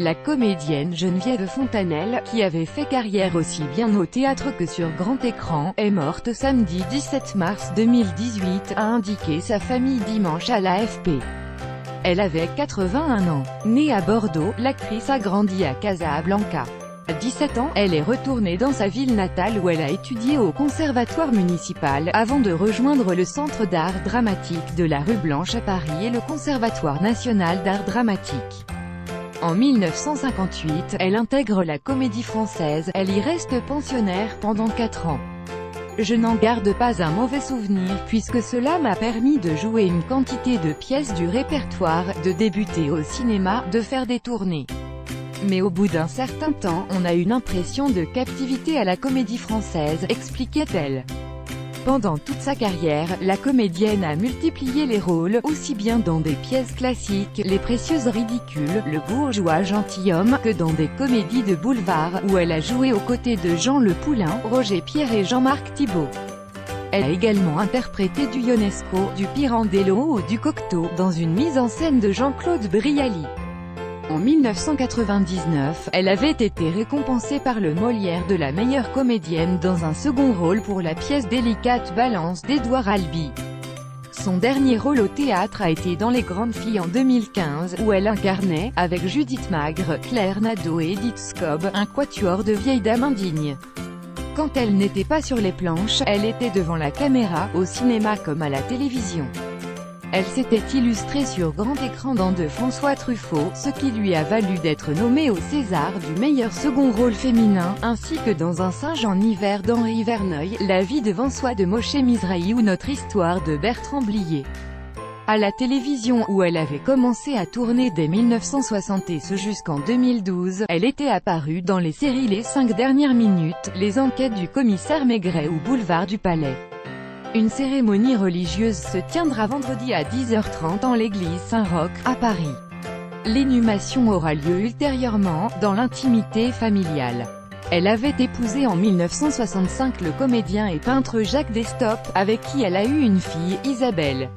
La comédienne Geneviève Fontanelle, qui avait fait carrière aussi bien au théâtre que sur grand écran, est morte samedi 17 mars 2018, a indiqué sa famille dimanche à l'AFP. Elle avait 81 ans. Née à Bordeaux, l'actrice a grandi à Casablanca. À 17 ans, elle est retournée dans sa ville natale où elle a étudié au conservatoire municipal, avant de rejoindre le Centre d'art dramatique de la rue Blanche à Paris et le Conservatoire national d'art dramatique. En 1958, elle intègre la Comédie Française, elle y reste pensionnaire pendant 4 ans. Je n'en garde pas un mauvais souvenir, puisque cela m'a permis de jouer une quantité de pièces du répertoire, de débuter au cinéma, de faire des tournées. Mais au bout d'un certain temps, on a une impression de captivité à la Comédie Française, expliquait-elle. Pendant toute sa carrière, la comédienne a multiplié les rôles, aussi bien dans des pièces classiques, Les Précieuses ridicules, Le bourgeois gentilhomme, que dans des comédies de boulevard, où elle a joué aux côtés de Jean Le Poulain, Roger Pierre et Jean-Marc Thibault. Elle a également interprété du Ionesco, du Pirandello ou du Cocteau, dans une mise en scène de Jean-Claude Brialy. En 1999, elle avait été récompensée par le Molière de la meilleure comédienne dans un second rôle pour la pièce Délicate Balance d'Édouard Albee. Son dernier rôle au théâtre a été dans Les Grandes Filles en 2015, où elle incarnait, avec Judith Magre, Claire Nadeau et Edith Scob, un quatuor de vieilles dames indignes. Quand elle n'était pas sur les planches, elle était devant la caméra, au cinéma comme à la télévision. Elle s'était illustrée sur grand écran dans de François Truffaut, ce qui lui a valu d'être nommée au César du meilleur second rôle féminin, ainsi que dans Un singe en hiver d'Henri Verneuil, La vie de Vansois de Moshe Mizrahi ou Notre histoire de Bertrand Blier. À la télévision, où elle avait commencé à tourner dès 1960 et ce jusqu'en 2012, elle était apparue dans les séries Les 5 dernières minutes, Les enquêtes du commissaire Maigret ou Boulevard du Palais. Une cérémonie religieuse se tiendra vendredi à 10h30 en l'église Saint-Roch, à Paris. L'inhumation aura lieu ultérieurement, dans l'intimité familiale. Elle avait épousé en 1965 le comédien et peintre Jacques Destop, avec qui elle a eu une fille, Isabelle.